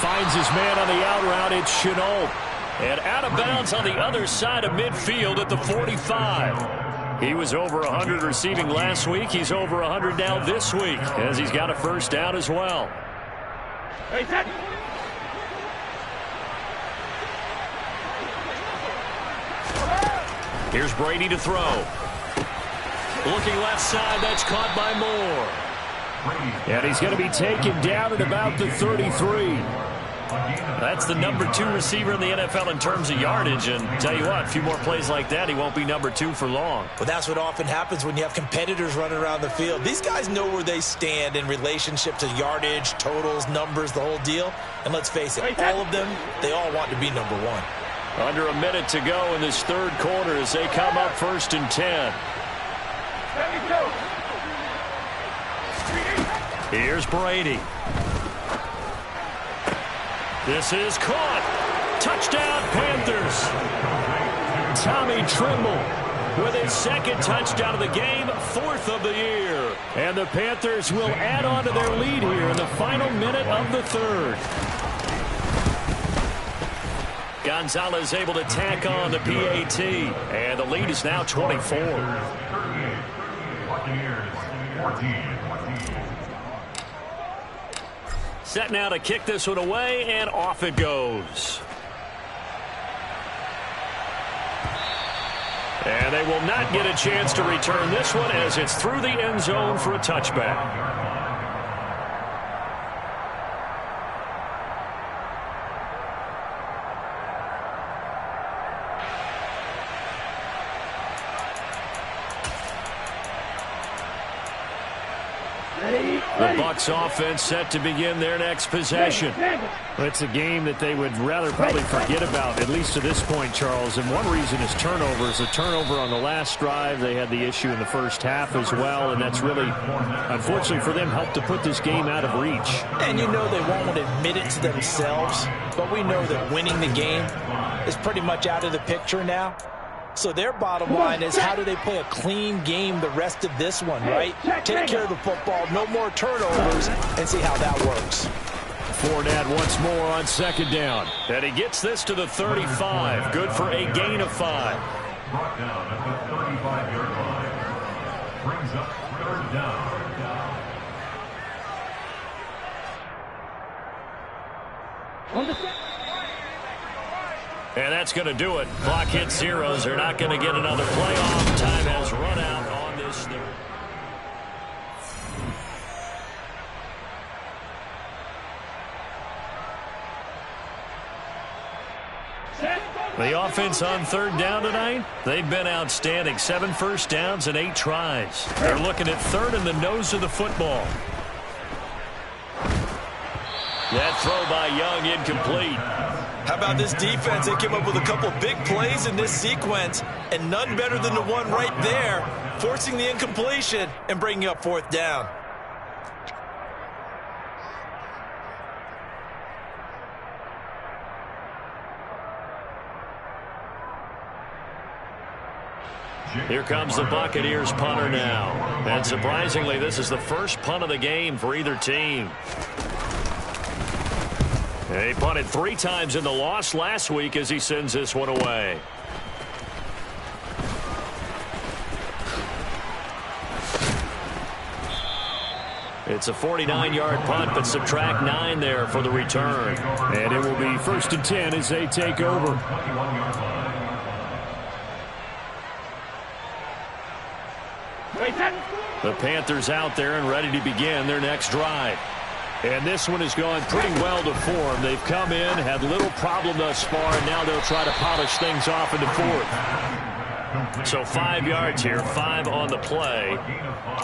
[SPEAKER 1] Finds his man on the out route. It's Chenault. And out of bounds on the other side of midfield at the 45. He was over 100 receiving last week. He's over 100 now this week as he's got a 1st down as well. Here's Brady to throw. Looking left side, that's caught by Moore. And he's going to be taken down at about the 33. That's the number 2 receiver in the NFL in terms of yardage. And tell you what, a few more plays like that, he won't be number 2 for long.
[SPEAKER 2] Well, that's what often happens when you have competitors running around the field. These guys know where they stand in relationship to yardage, totals, numbers, the whole deal. And let's face it, all of them, they all want to be number 1.
[SPEAKER 1] Under a minute to go in this 3rd quarter as they come up 1st and 10. Here's Brady. This is caught. Touchdown, Panthers. Tommy Tremble with his 2nd touchdown of the game, 4th of the year. And the Panthers will add on to their lead here in the final minute of the 3rd. Gonzalez able to tack on the PAT, and the lead is now 24.
[SPEAKER 4] Buccaneers 14.
[SPEAKER 1] Set now to kick this one away, and off it goes. And they will not get a chance to return this one as it's through the end zone for a touchback. The Bucs offense set to begin their next possession.
[SPEAKER 5] It's a game that they would rather probably forget about, at least to this point, Charles. And one reason is turnovers. A turnover on the last drive. They had the issue in the first half as well, and that's really, unfortunately for them, helped to put this game out of reach.
[SPEAKER 2] And you know they won't admit it to themselves, but we know that winning the game is pretty much out of the picture now. So their bottom line is, how do they play a clean game the rest of this one, right? Take care of the football, no more turnovers, and see how that works.
[SPEAKER 1] Fournette once more on second down. And he gets this to the 35. Good for a gain of 5.
[SPEAKER 4] Brought down at the 35-yard line. Brings up third down.
[SPEAKER 1] And that's going to do it. Clock hits zeros. They're not going to get another playoff. Time has run out on this third. The offense on third down tonight, they've been outstanding. 7 first downs and 8 tries. They're looking at third in the nose of the football. That throw by Young incomplete.
[SPEAKER 2] How about this defense? They came up with a couple big plays in this sequence, and none better than the one right there, forcing the incompletion and bringing up fourth down.
[SPEAKER 1] Here comes the Buccaneers punter now. And surprisingly, this is the first punt of the game for either team. He punted 3 times in the loss last week as he sends this one away. It's a 49-yard punt, but subtract 9 there for the return.
[SPEAKER 5] And it will be 1st and 10 as they take over.
[SPEAKER 1] The Panthers out there and ready to begin their next drive. And this one has gone pretty well to form. They've come in, had little problem thus far, and now they'll try to polish things off into fourth. So 5 yards here, 5 on the play,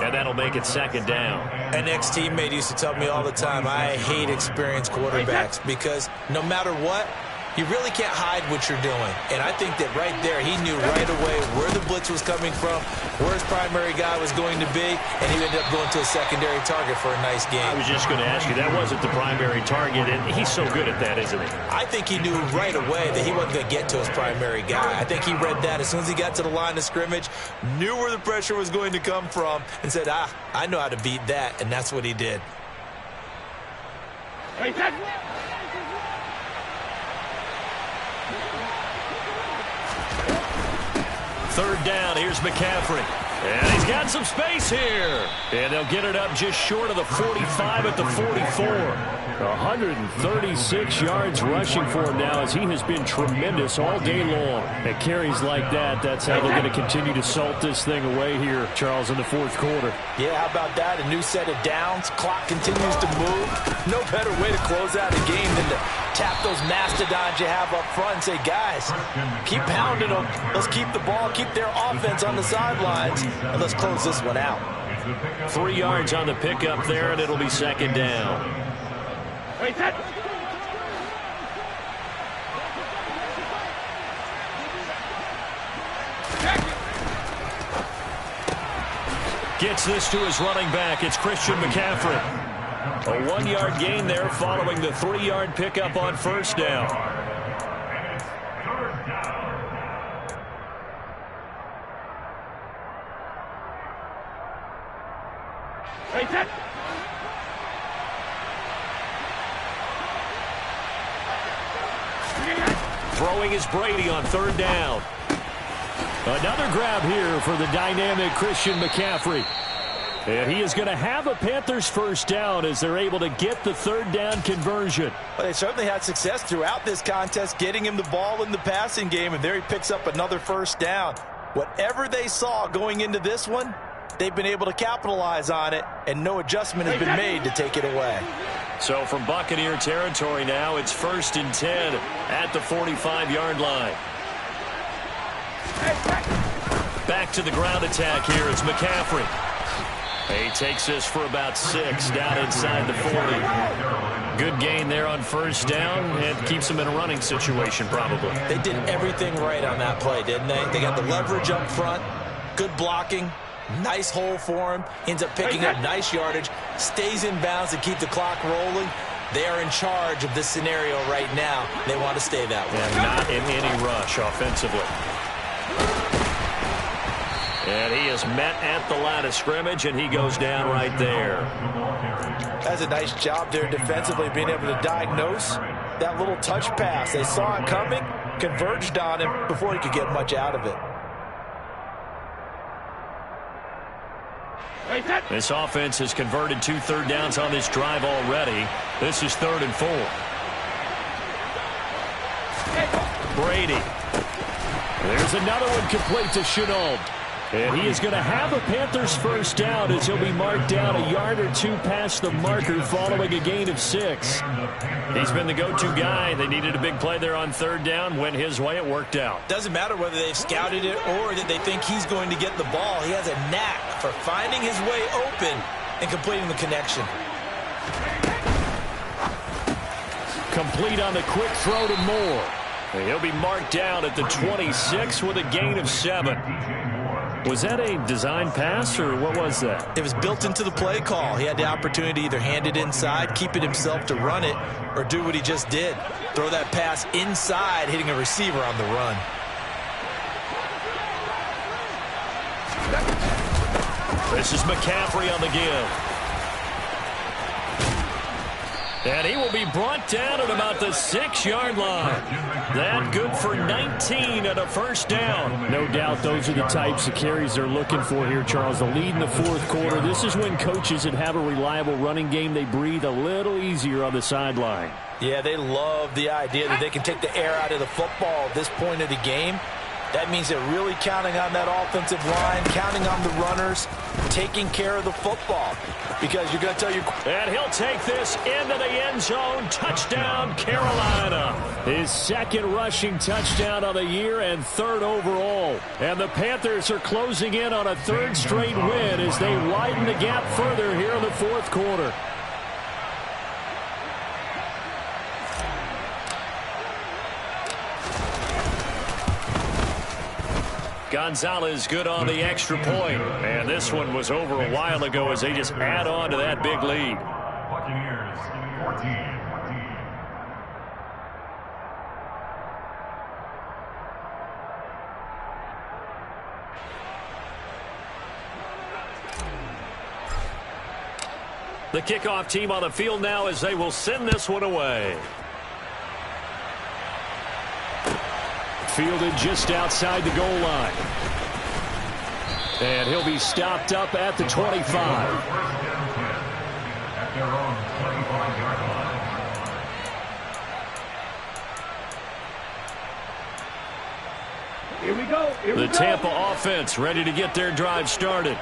[SPEAKER 1] and that'll make it 2nd down.
[SPEAKER 2] An ex-teammate used to tell me all the time, I hate experienced quarterbacks because no matter what, you really can't hide what you're doing. And I think that right there, he knew right away where the blitz was coming from, where his primary guy was going to be, and he ended up going to a secondary target for a nice game.
[SPEAKER 1] I was just going to ask you, that wasn't the primary target, and he's so good at that, isn't he?
[SPEAKER 2] I think he knew right away that he wasn't going to get to his primary guy. I think he read that as soon as he got to the line of scrimmage, knew where the pressure was going to come from, and said, I know how to beat that, and that's what he did.
[SPEAKER 1] Third down, here's McCaffrey. And he's got some space here. And they'll get it up just short of the 45 at the 44.
[SPEAKER 5] 136 yards rushing for him now as he has been tremendous all day long. At carries like that, that's how they're going to continue to salt this thing away here, Charles, in the 4th quarter.
[SPEAKER 2] Yeah, how about that? A new set of downs. Clock continues to move. No better way to close out a game than to tap those mastodons you have up front and say, guys, keep pounding them. Let's keep the ball, keep their offense on the sidelines, and let's close this one out.
[SPEAKER 1] 3 yards on the pickup there, and it'll be 2nd down. Gets this to his running back. It's Christian McCaffrey. A 1-yard gain there following the 3-yard pickup on 1st down. Throwing is Brady on 3rd down.
[SPEAKER 5] Another grab here for the dynamic Christian McCaffrey. And he is going to have a Panthers 1st down as they're able to get the 3rd down conversion.
[SPEAKER 2] Well, they certainly had success throughout this contest, getting him the ball in the passing game, and there he picks up another 1st down. Whatever they saw going into this one, they've been able to capitalize on it, and no adjustment has been made to take it away.
[SPEAKER 1] So from Buccaneer territory now, it's 1st and 10 at the 45-yard line. Back to the ground attack here. It's McCaffrey. He takes this for about 6 down inside the 40. Good gain there on first down and keeps him in a running situation probably.
[SPEAKER 2] They did everything right on that play, didn't they? They got the leverage up front, good blocking, nice hole for him, ends up picking up nice yardage, stays in bounds to keep the clock rolling. They are in charge of this scenario right now. They want to stay that way.
[SPEAKER 1] And not in any rush offensively. And he is met at the line of scrimmage, and he goes down right there.
[SPEAKER 2] That's a nice job there defensively, being able to diagnose that little touch pass. They saw it coming, converged on him before he could get much out of it.
[SPEAKER 1] This offense has converted 2 third downs on this drive already. This is 3rd and 4. Brady. There's another one complete to Chenault. And he is going to have a Panthers first down as he'll be marked down a yard or 2 past the marker following a gain of 6. He's been the go-to guy. They needed a big play there on 3rd down. Went his way. It worked out.
[SPEAKER 2] Doesn't matter whether they've scouted it or that they think he's going to get the ball. He has a knack for finding his way open and completing the connection.
[SPEAKER 1] Complete on the quick throw to Moore. And he'll be marked down at the 26 with a gain of 7. Was that a design pass, or what was that?
[SPEAKER 2] It was built into the play call. He had the opportunity to either hand it inside, keep it himself to run it, or do what he just did. Throw that pass inside, hitting a receiver on the run.
[SPEAKER 1] This is McCaffrey on the give. And he will be brought down at about the 6-yard line. That good for 19 at a first down. No doubt those are the types of carries they're looking for here, Charles. The lead in the 4th quarter. This is when coaches that have a reliable running game, they breathe a little easier on the sideline.
[SPEAKER 2] Yeah, they love the idea that they can take the air out of the football at this point of the game. That means they're really counting on that offensive line, counting on the runners, taking care of the football. Because you're going to tell your...
[SPEAKER 1] And he'll take this into the end zone. Touchdown, Carolina. His 2nd rushing touchdown of the year and 3rd overall. And the Panthers are closing in on a 3rd straight win as they widen the gap further here in the 4th quarter. Gonzalez good on the extra point. And this one was over a while ago as they just add on to that big lead.
[SPEAKER 4] Buccaneers 14.
[SPEAKER 1] The kickoff team on the field now as they will send this one away. Fielded just outside the goal line. And he'll be stopped up at the 25.
[SPEAKER 4] At their own 25-yard line.
[SPEAKER 3] Here we go.
[SPEAKER 1] The Tampa offense ready to get their drive started.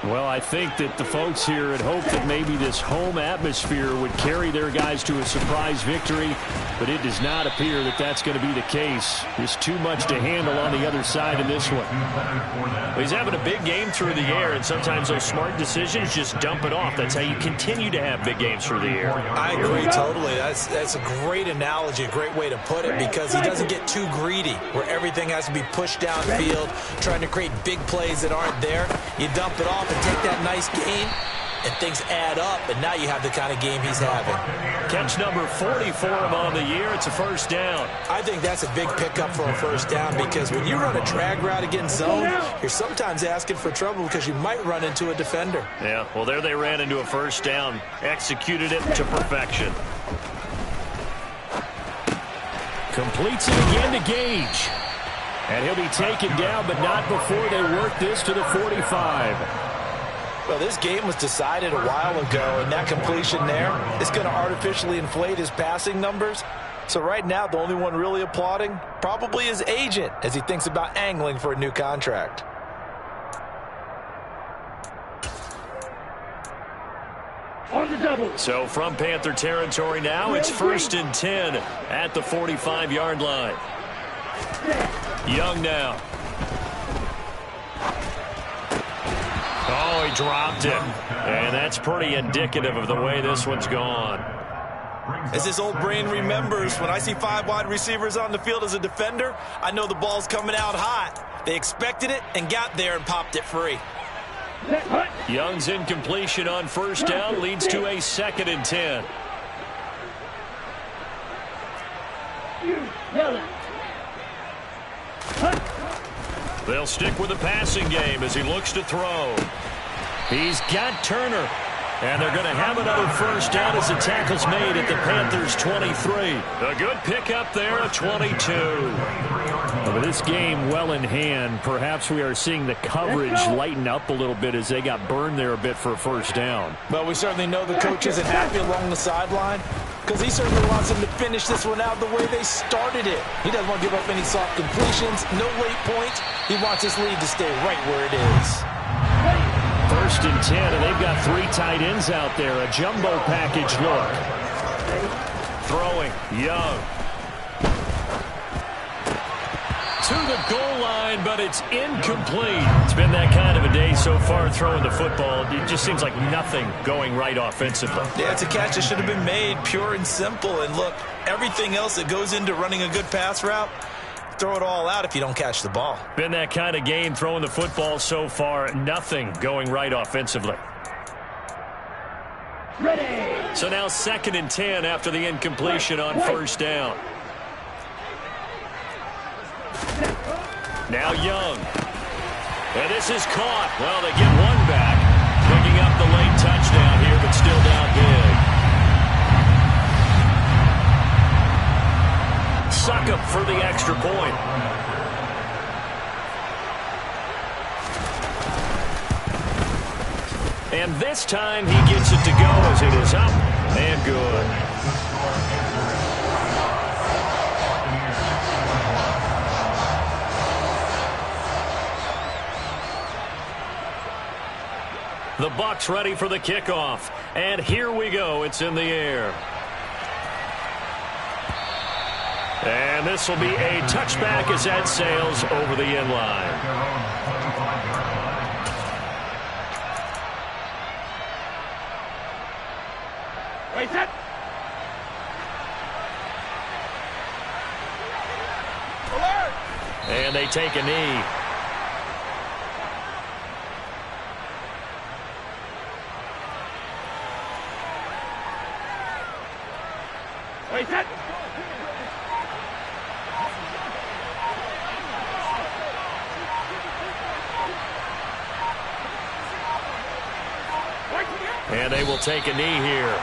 [SPEAKER 1] Well, I think that the folks here had hoped that maybe this home atmosphere would carry their guys to a surprise victory, but it does not appear that that's going to be the case. There's too much to handle on the other side in this one. Well, he's having a big game through the air, and sometimes those smart decisions just dump it off. That's how you continue to have big games through the air.
[SPEAKER 2] I agree totally. That's a great analogy, a great way to put it, because he doesn't get too greedy where everything has to be pushed downfield, trying to create big plays that aren't there. You dump it off and take that nice gain, and things add up, and now you have the kind of game he's having.
[SPEAKER 1] Catch number 40 for him on the year. It's a first down.
[SPEAKER 2] I think that's a big pickup for a first down, because when you run a drag route against zone, you're sometimes asking for trouble because you might run into a defender.
[SPEAKER 1] Yeah, well, there they ran into a first down, executed it to perfection. Completes it again to Gage. And he'll be taken down, but not before they work this to the 45.
[SPEAKER 2] Well, this game was decided a while ago, and that completion there is going to artificially inflate his passing numbers. So right now, the only one really applauding probably his agent as he thinks about angling for a new contract.
[SPEAKER 3] On the double.
[SPEAKER 1] So from Panther territory now, it's 1st and 10 at the 45-yard line. Young now. Oh, he dropped it. And that's pretty indicative of the way this one's gone.
[SPEAKER 2] As his old brain remembers, when I see 5 wide receivers on the field as a defender, I know the ball's coming out hot. They expected it and got there and popped it free.
[SPEAKER 1] Young's incompletion on first down leads to a 2nd and 10. They'll stick with the passing game as he looks to throw. He's got Turner. And they're going to have another first down as the tackle's made at the Panthers' 23. A good pickup there at 22.
[SPEAKER 5] With this game well in hand, perhaps we are seeing the coverage lighten up a little bit as they got burned there a bit for a first down.
[SPEAKER 2] But we certainly know the coach isn't happy along the sideline because he certainly wants them to finish this one out the way they started it. He doesn't want to give up any soft completions, no late points. He wants his lead to stay right where it is.
[SPEAKER 5] 1st and 10, and they've got 3 tight ends out there. A jumbo package look.
[SPEAKER 1] Throwing, Young. To the goal line, but it's incomplete. It's been that kind of a day so far throwing the football. It just seems like nothing going right offensively.
[SPEAKER 2] Yeah, it's a catch that should have been made, pure and simple. And look, everything else that goes into running a good pass route, throw it all out if you don't catch the ball.
[SPEAKER 1] Been that kind of game throwing the football so far. Nothing going right offensively.
[SPEAKER 3] Ready.
[SPEAKER 1] So now 2nd and 10 after the incompletion on first down. Now Young. And this is caught. Well, they get one back. Picking up the late touchdown here, but still down big. Suck up for the extra point. And this time he gets it to go as it is up and good. The Bucs ready for the kickoff. And here we go. It's in the air. And this will be a touchback as that sails over the end line.
[SPEAKER 3] Wait, set.
[SPEAKER 2] Alert!
[SPEAKER 1] And they take a knee.
[SPEAKER 3] Wait, set.
[SPEAKER 1] And they will take a knee here.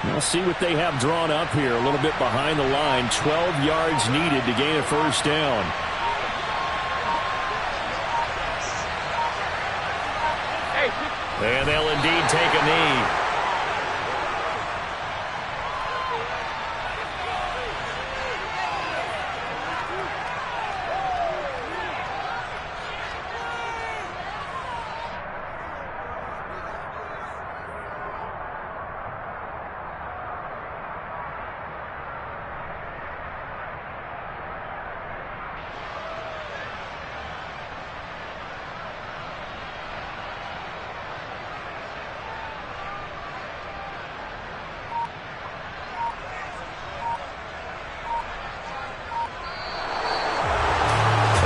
[SPEAKER 5] We'll see what they have drawn up here. A little bit behind the line. 12 yards needed to gain a first down.
[SPEAKER 1] And they'll indeed take a knee.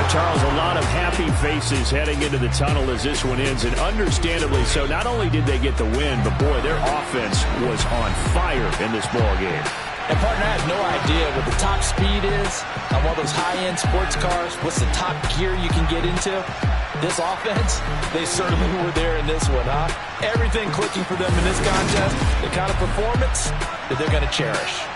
[SPEAKER 5] Charles, a lot of happy faces heading into the tunnel as this one ends, and understandably so. Not only did they get the win, but boy, their offense was on fire in this ball game.
[SPEAKER 2] And partner, I have no idea what the top speed is on one of those high-end sports cars. What's the top gear you can get into? This offense, they certainly were there in this one, huh? Everything clicking for them in this contest, the kind of performance that they're going to cherish.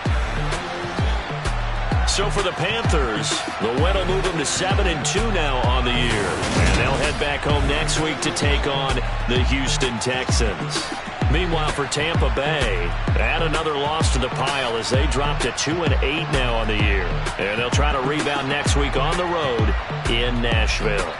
[SPEAKER 1] So for the Panthers, the win will move them to 7-2 now on the year. And they'll head back home next week to take on the Houston Texans. Meanwhile, for Tampa Bay, add another loss to the pile as they drop to 2-8 now on the year. And they'll try to rebound next week on the road in Nashville.